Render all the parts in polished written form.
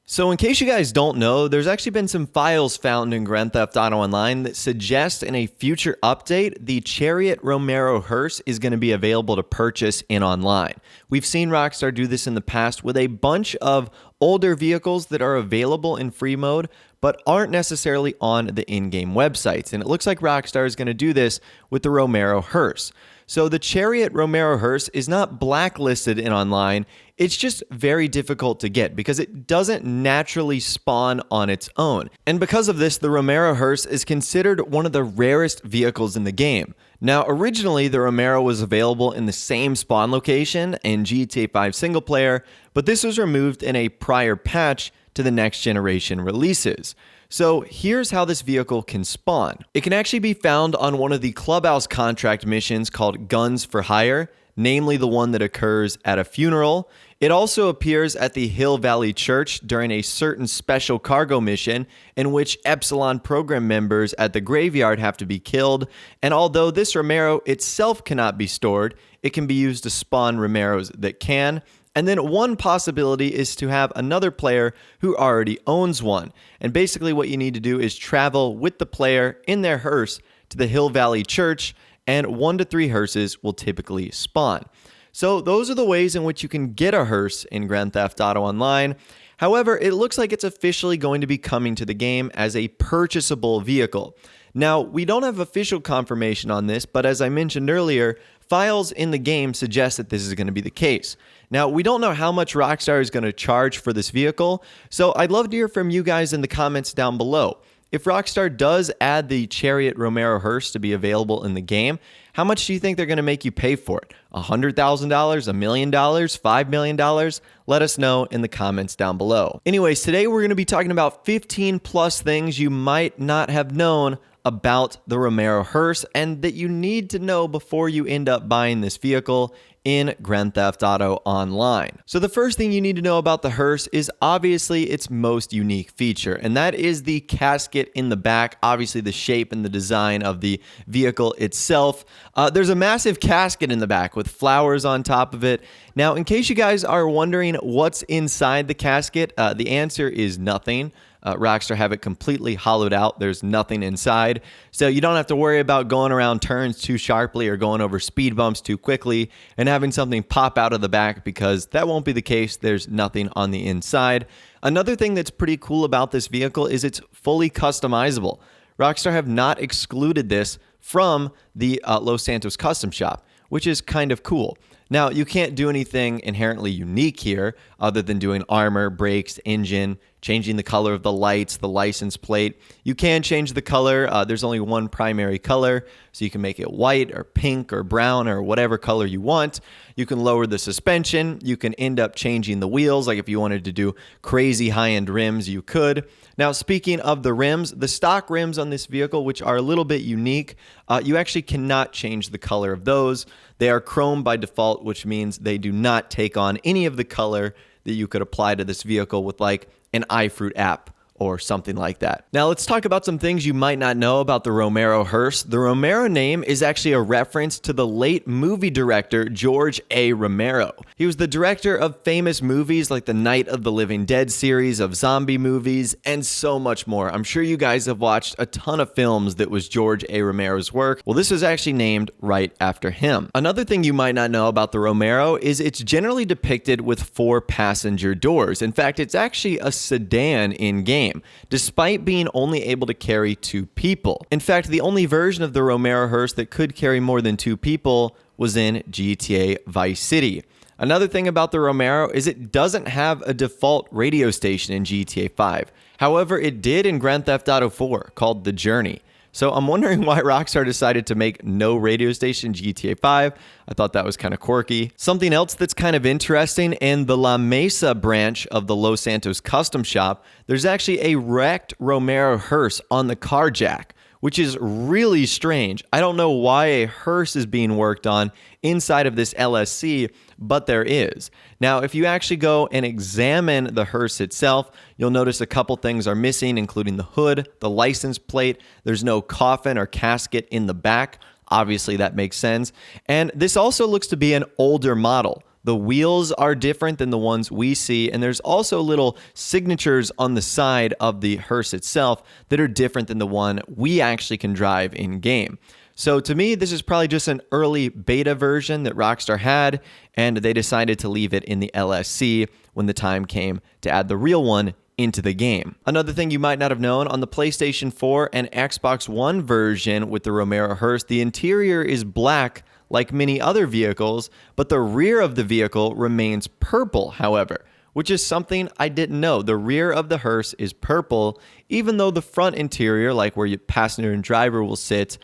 So in case you guys don't know, there's actually been some files found in Grand Theft Auto Online that suggest in a future update, the Chariot Romero Hearse is going to be available to purchase in online. We've seen Rockstar do this in the past with a bunch of older vehicles that are available in free mode, but aren't necessarily on the in-game websites. And it looks like Rockstar is going to do this with the Romero Hearse. So the Chariot Romero Hearse is not blacklisted in online. It's just very difficult to get because it doesn't naturally spawn on its own. And because of this, the Romero Hearse is considered one of the rarest vehicles in the game. Now, originally, the Romero was available in the same spawn location in GTA 5 single player, but this was removed in a prior patch to the next generation releases. So here's how this vehicle can spawn. It can actually be found on one of the clubhouse contract missions called Guns for Hire, namely the one that occurs at a funeral. It also appears at the Hill Valley Church during a certain special cargo mission in which Epsilon program members at the graveyard have to be killed. And although this Romero itself cannot be stored, it can be used to spawn Romeros that can. And then one possibility is to have another player who already owns one. And basically what you need to do is travel with the player in their hearse to the Hill Valley Church, and 1 to 3 hearses will typically spawn. So those are the ways in which you can get a hearse in Grand Theft Auto Online. However, it looks like it's officially going to be coming to the game as a purchasable vehicle. Now, we don't have official confirmation on this, but as I mentioned earlier, files in the game suggest that this is going to be the case. Now, we don't know how much Rockstar is going to charge for this vehicle, so I'd love to hear from you guys in the comments down below. If Rockstar does add the Chariot Romero Hearse to be available in the game, how much do you think they're going to make you pay for it? $100,000, $1 million, $5 million? Let us know in the comments down below. Anyways, today we're going to be talking about 15 plus things you might not have known about the Romero Hearse and that you need to know before you end up buying this vehicle in Grand Theft Auto Online. So the first thing you need to know about the hearse is obviously its most unique feature, and that is the casket in the back, obviously the shape and the design of the vehicle itself. There's a massive casket in the back with flowers on top of it. Now, in case you guys are wondering what's inside the casket, the answer is nothing. Rockstar have it completely hollowed out. There's nothing inside. So you don't have to worry about going around turns too sharply or going over speed bumps too quickly and having something pop out of the back, because that won't be the case. There's nothing on the inside. Another thing that's pretty cool about this vehicle is it's fully customizable. Rockstar have not excluded this from the Los Santos custom shop, which is kind of cool. Now, you can't do anything inherently unique here other than doing armor, brakes, engine, changing the color of the lights, the license plate. You can change the color. There's only one primary color, so you can make it white or pink or brown or whatever color you want. You can lower the suspension. You can end up changing the wheels. Like if you wanted to do crazy high-end rims, you could. Now, speaking of the rims, the stock rims on this vehicle, which are a little bit unique, you actually cannot change the color of those. They are chrome by default, which means they do not take on any of the color that you could apply to this vehicle with like an iFruit app or something like that. Now let's talk about some things you might not know about the Romero Hearse. The Romero name is actually a reference to the late movie director George A. Romero. He was the director of famous movies like the Night of the Living Dead series of zombie movies and so much more. I'm sure you guys have watched a ton of films that was George A. Romero's work. Well, this was actually named right after him. Another thing you might not know about the Romero is it's generally depicted with 4 passenger doors. In fact, it's actually a sedan in game, despite being only able to carry 2 people. In fact, the only version of the Romero Hearse that could carry more than 2 people was in GTA Vice City. Another thing about the Romero is it doesn't have a default radio station in GTA 5. However, it did in Grand Theft Auto 4 called The Journey. So I'm wondering why Rockstar decided to make no radio station in GTA 5. I thought that was kind of quirky. Something else that's kind of interesting, in the La Mesa branch of the Los Santos custom shop, there's actually a wrecked Romero Hearse on the car jack, which is really strange. I don't know why a hearse is being worked on inside of this LSC, but there is. Now, if you actually go and examine the hearse itself, you'll notice a couple things are missing, including the hood, the license plate. There's no coffin or casket in the back. Obviously, that makes sense. And this also looks to be an older model. The wheels are different than the ones we see, and there's also little signatures on the side of the hearse itself that are different than the one we actually can drive in game. So to me, this is probably just an early beta version that Rockstar had, and they decided to leave it in the LSC when the time came to add the real one into the game. Another thing you might not have known, on the PlayStation 4 and Xbox One version with the Romero Hearse, the interior is black like many other vehicles, but the rear of the vehicle remains purple, however, which is something I didn't know. The rear of the hearse is purple, even though the front interior, like where your passenger and driver will sit,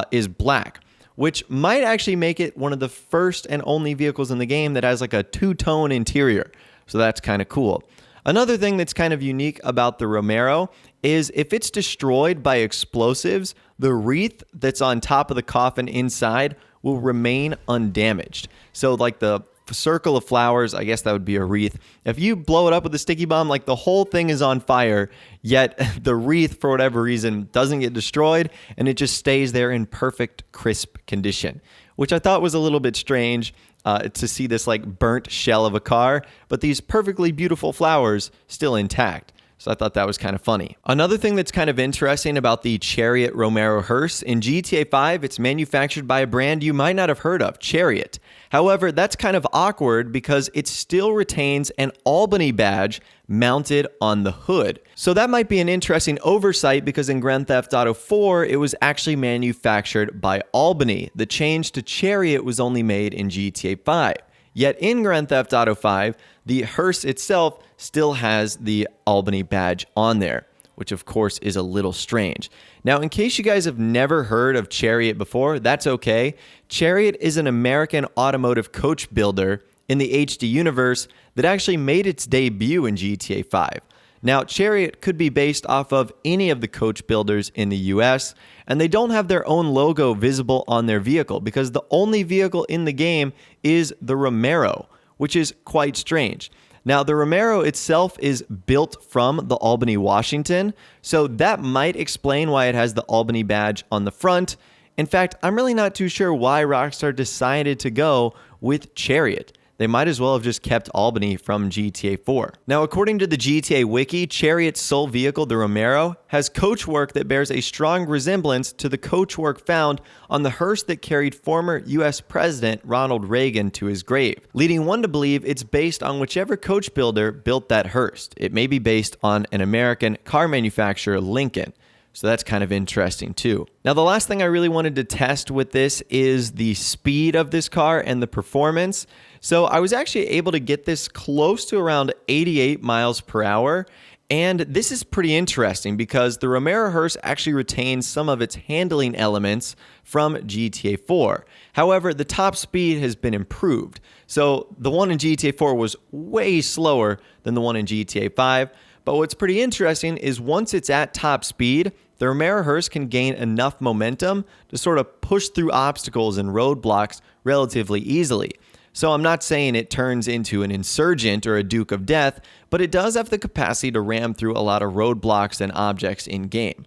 is black, which might actually make it one of the first and only vehicles in the game that has like a two-tone interior. So that's kind of cool. Another thing that's kind of unique about the Romero is if it's destroyed by explosives, the wreath that's on top of the coffin inside will remain undamaged. So like the circle of flowers, I guess that would be a wreath. If you blow it up with a sticky bomb, like the whole thing is on fire, yet the wreath, for whatever reason, doesn't get destroyed, and it just stays there in perfect, crisp condition, which I thought was a little bit strange to see this like burnt shell of a car, but these perfectly beautiful flowers still intact. So I thought that was kind of funny. Another thing that's kind of interesting about the Chariot Romero Hearse, in GTA 5, it's manufactured by a brand you might not have heard of, Chariot. However, that's kind of awkward because it still retains an Albany badge mounted on the hood. So that might be an interesting oversight because in Grand Theft Auto 4, it was actually manufactured by Albany. The change to Chariot was only made in GTA 5. Yet in Grand Theft Auto 5, the hearse itself still has the Albany badge on there, which of course is a little strange. Now, in case you guys have never heard of Chariot before, that's okay. Chariot is an American automotive coach builder in the HD universe that actually made its debut in GTA 5. Now, Chariot could be based off of any of the coach builders in the US, and they don't have their own logo visible on their vehicle because the only vehicle in the game is the Romero, which is quite strange. Now, the Romero itself is built from the Albany, Washington, so that might explain why it has the Albany badge on the front. In fact, I'm really not too sure why Rockstar decided to go with Chariot. They might as well have just kept Albany from GTA 4. Now, according to the GTA Wiki, Chariot's sole vehicle, the Romero, has coachwork that bears a strong resemblance to the coachwork found on the hearse that carried former U.S. President Ronald Reagan to his grave, leading one to believe it's based on whichever coach builder built that hearse. It may be based on an American car manufacturer, Lincoln. So that's kind of interesting too. Now, the last thing I really wanted to test with this is the speed of this car and the performance. So I was actually able to get this close to around 88 miles per hour. And this is pretty interesting because the Romero Hearse actually retains some of its handling elements from GTA 4. However, the top speed has been improved. So the one in GTA 4 was way slower than the one in GTA 5. But what's pretty interesting is once it's at top speed, the Romero Hearse can gain enough momentum to sort of push through obstacles and roadblocks relatively easily. So I'm not saying it turns into an insurgent or a Duke of Death, but it does have the capacity to ram through a lot of roadblocks and objects in game,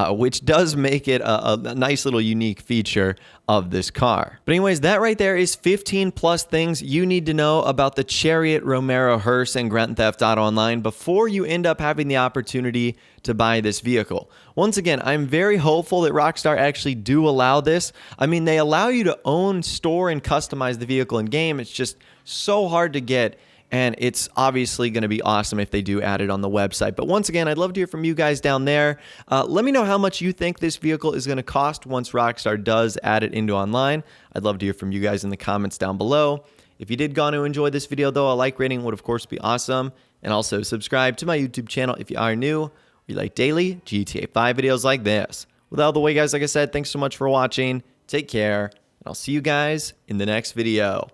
which does make it a nice little unique feature of this car. But anyways, that right there is 15 plus things you need to know about the Chariot Romero Hearse in Grand Theft Auto Online before you end up having the opportunity to buy this vehicle. Once again, I'm very hopeful that Rockstar actually do allow this. I mean, they allow you to own, store, and customize the vehicle in game. It's just so hard to get, and it's obviously going to be awesome if they do add it on the website. But once again, I'd love to hear from you guys down there. Let me know how much you think this vehicle is going to cost once Rockstar does add it into online. I'd love to hear from you guys in the comments down below. If you did go on to enjoy this video, though, a like rating would, of course, be awesome. And also subscribe to my YouTube channel if you are new. We like daily GTA 5 videos like this. With all the way, guys, like I said, thanks so much for watching. Take care, and I'll see you guys in the next video.